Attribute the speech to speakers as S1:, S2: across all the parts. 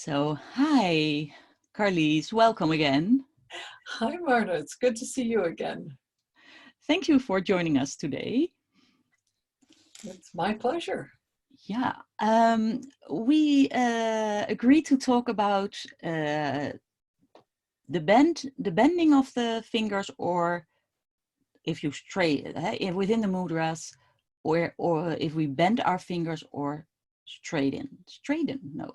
S1: So, hi, Carlyse, welcome again.
S2: Hi, Marta. It's good to see you again.
S1: Thank you for joining us today.
S2: It's my pleasure.
S1: Yeah, we agreed to talk about the bending of the fingers, or if you within the mudras, or if we bend our fingers or straighten, no.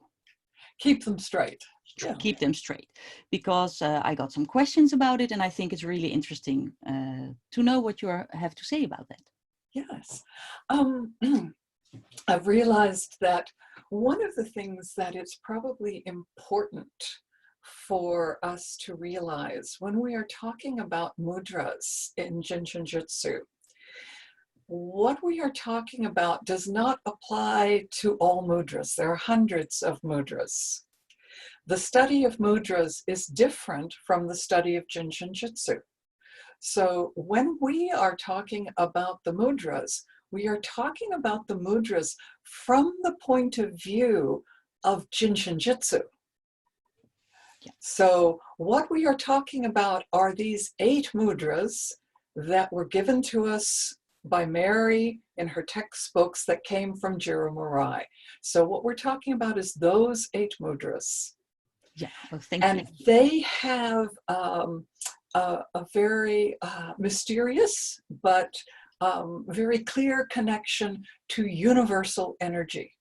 S2: Keep them straight. Yeah.
S1: Keep them straight, because I got some questions about it, and I think it's really interesting to know what you have to say about that.
S2: Yes. I've realized that one of the things that it's probably important for us to realize when we are talking about mudras in Jin Shin Jyutsu, what we are talking about does not apply to all mudras. There are hundreds of mudras. The study of mudras is different from the study of Jin Shin Jyutsu. So when we are talking about the mudras, we are talking about the mudras from the point of view of Jin Shin Jyutsu.
S1: Yeah.
S2: So what we are talking about are these 8 mudras that were given to us by Mary in her textbooks that came from Jiro Murai. So what we're talking about is those 8 mudras.
S1: Yeah, well, thank you.
S2: And they have a very mysterious but very clear connection to universal energy.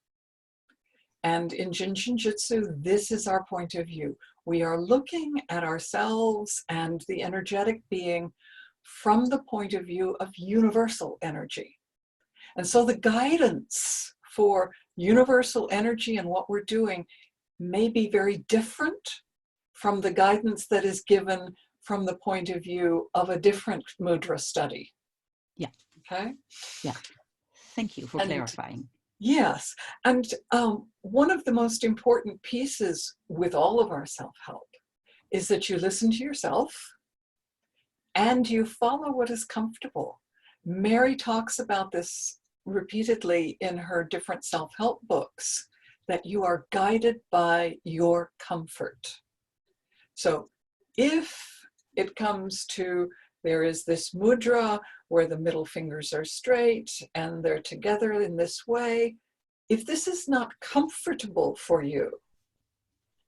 S2: And in Jin Shin Jyutsu, this is our point of view. We are looking at ourselves and the energetic being from the point of view of universal energy. And so the guidance for universal energy and what we're doing may be very different from the guidance that is given from the point of view of a different mudra study.
S1: Yeah.
S2: Okay.
S1: Yeah. Thank you for clarifying.
S2: Yes. And one of the most important pieces with all of our self-help is that you listen to yourself and you follow what is comfortable. Mary talks about this repeatedly in her different self-help books, that you are guided by your comfort. So if it comes to, there is this mudra where the middle fingers are straight and they're together in this way, if this is not comfortable for you,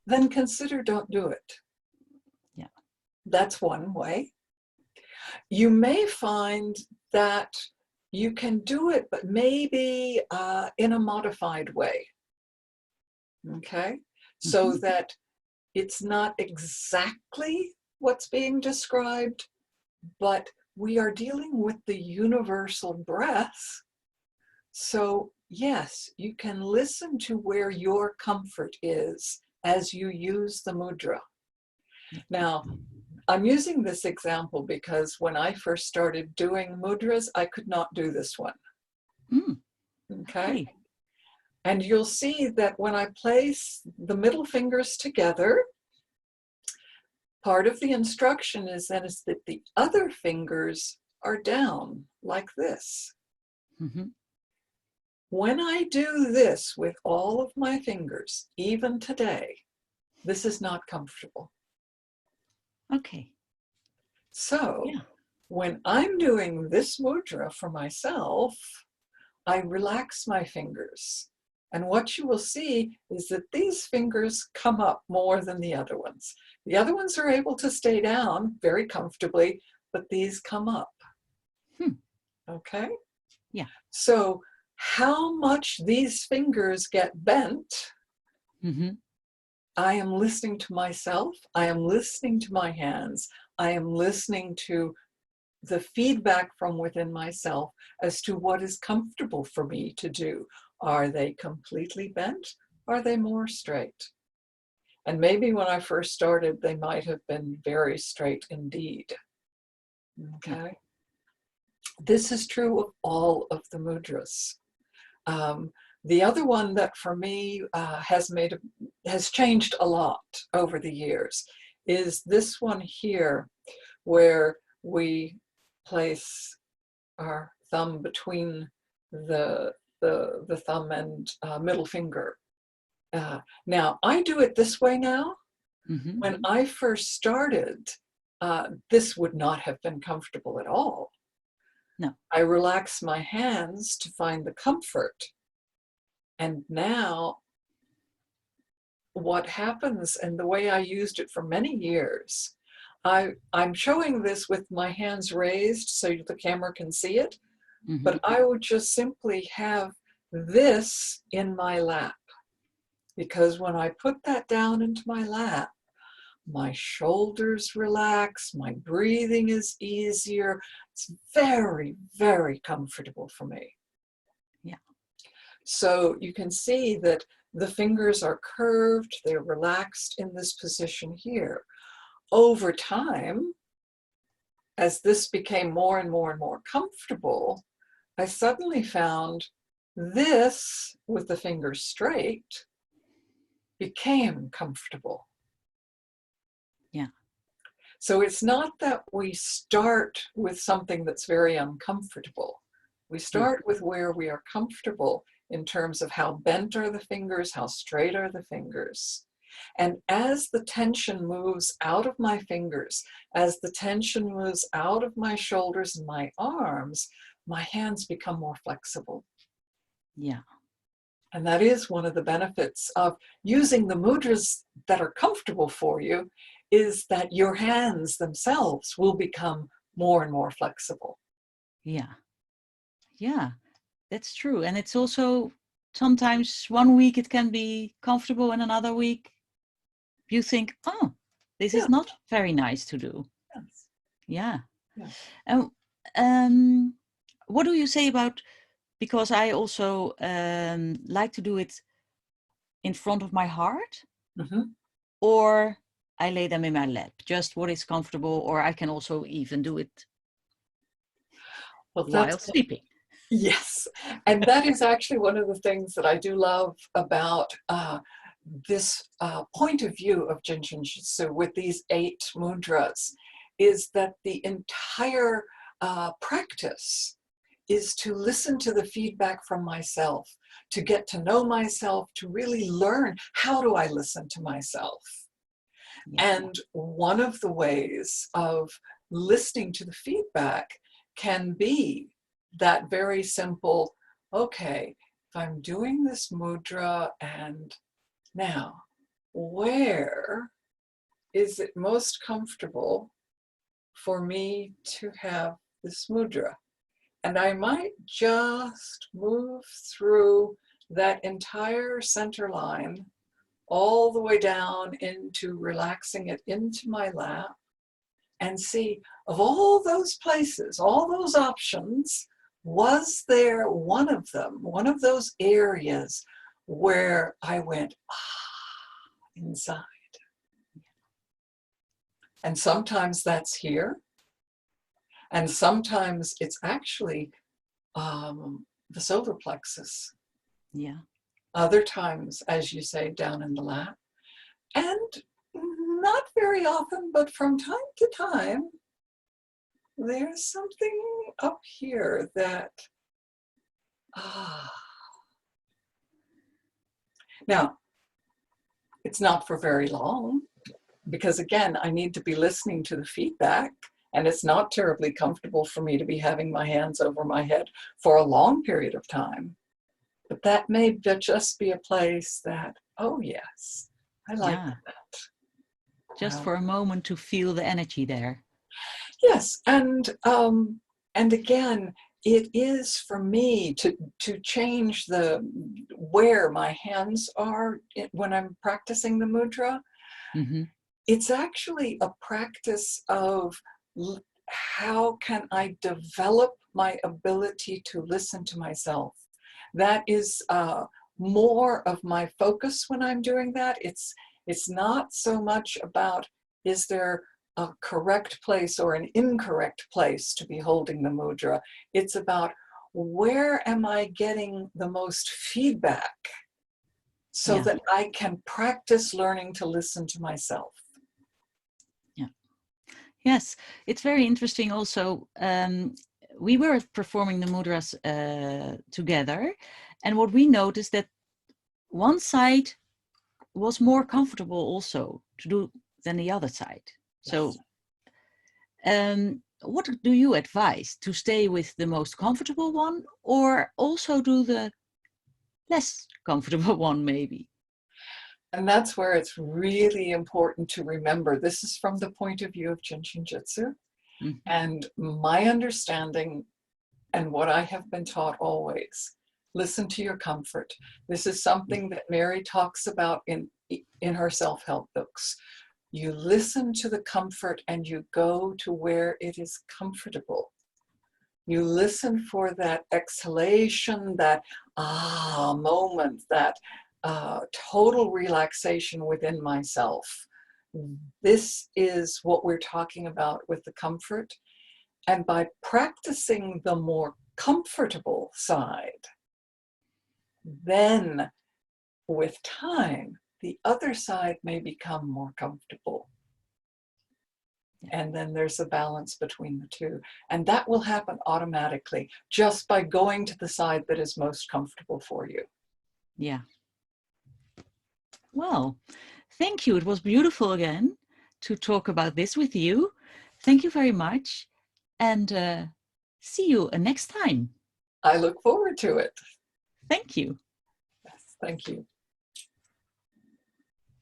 S2: then consider don't do it.
S1: Yeah.
S2: That's one way. You may find that you can do it, but maybe in a modified way. Okay, so that it's not exactly what's being described, but we are dealing with the universal breath. So yes, you can listen to where your comfort is as you use the mudra. Now, I'm using this example because when I first started doing mudras, I could not do this one. Okay. And you'll see that when I place the middle fingers together, part of the instruction is that the other fingers are down like this. When I do this with all of my fingers, even today, this is not comfortable.
S1: Okay.
S2: So when I'm doing this mudra for myself, I relax my fingers. And what you will see is that these fingers come up more than the other ones. The other ones are able to stay down very comfortably, but these come up. Okay?
S1: Yeah.
S2: So how much these fingers get bent, I am listening to myself, I am listening to my hands, I am listening to the feedback from within myself as to what is comfortable for me to do. Are they completely bent? Are they more straight? And maybe when I first started, they might have been very straight indeed. Okay. This is true of all of the mudras. The other one that for me has changed a lot over the years is this one here, where we place our thumb between the thumb and middle finger. Now, I do it this way now.
S1: Mm-hmm.
S2: When I first started, this would not have been comfortable at all.
S1: No.
S2: I relax my hands to find the comfort. And now what happens, and the way I used it for many years, I'm showing this with my hands raised so the camera can see it,
S1: Mm-hmm.
S2: but I would just simply have this in my lap. Because when I put that down into my lap, my shoulders relax, my breathing is easier. It's very, very comfortable for me.
S1: Yeah.
S2: So you can see that the fingers are curved, they're relaxed in this position here. Over time, as this became more and more and more comfortable, I suddenly found this, with the fingers straight, became comfortable.
S1: Yeah.
S2: So it's not that we start with something that's very uncomfortable. We start with where we are comfortable in terms of how bent are the fingers, how straight are the fingers. And as the tension moves out of my fingers, as the tension moves out of my shoulders and my arms, my hands become more flexible.
S1: Yeah.
S2: And that is one of the benefits of using the mudras that are comfortable for you, is that your hands themselves will become more and more flexible.
S1: Yeah. Yeah, that's true. And it's also sometimes one week it can be comfortable and another week you think, oh, this
S2: Yeah.
S1: is not very nice to do.
S2: Yes.
S1: Yeah.
S2: Yeah.
S1: And what do you say about, because I also like to do it in front of my heart,
S2: Mm-hmm.
S1: or I lay them in my lap, just what is comfortable, or I can also even do it
S2: Well,
S1: while sleeping.
S2: yes. And that is actually one of the things that I do love about this point of view of Jin Shin Jyutsu with these 8 mudras, is that the entire practice is to listen to the feedback from myself, to get to know myself, to really learn, how do I listen to myself?
S1: Yeah.
S2: And one of the ways of listening to the feedback can be that very simple, okay, if I'm doing this mudra, and now, where is it most comfortable for me to have this mudra? And I might just move through that entire center line all the way down into relaxing it into my lap, and see, of all those places, all those options, was there one of them, one of those areas where I went, inside? And sometimes that's here, and sometimes it's actually the solar plexus.
S1: Yeah.
S2: Other times, as you say, down in the lap. And not very often, but from time to time, there's something up here that, Now, it's not for very long, because again, I need to be listening to the feedback, and it's not terribly comfortable for me to be having my hands over my head for a long period of time. But that may just be a place that, oh yes, I like that.
S1: Just for a moment to feel the energy there.
S2: Yes, and again, it is for me to change where my hands are when I'm practicing the mudra.
S1: Mm-hmm.
S2: It's actually a practice of how can I develop my ability to listen to myself. That is more of my focus when I'm doing that. It's not so much about, is there a correct place or an incorrect place to be holding the mudra. It's about, where am I getting the most feedback so that I can practice learning to listen to myself.
S1: Yeah. Yes, it's very interesting also. We were performing the mudras together, and what we noticed, that one side was more comfortable also to do than the other side. So what do you advise? To stay with the most comfortable one, or also do the less comfortable one maybe?
S2: And that's where it's really important to remember. This is from the point of view of Jin Shin Jyutsu.
S1: Mm-hmm.
S2: And my understanding and what I have been taught always, listen to your comfort. This is something that Mary talks about in her self-help books. You listen to the comfort and you go to where it is comfortable. You listen for that exhalation, that moment, that total relaxation within myself. This is what we're talking about with the comfort. And by practicing the more comfortable side, then with time, the other side may become more comfortable. And then there's a balance between the two. And that will happen automatically just by going to the side that is most comfortable for you.
S1: Yeah. Well, thank you. It was beautiful again to talk about this with you. Thank you very much. And see you next time.
S2: I look forward to it.
S1: Thank you.
S2: Yes, thank you.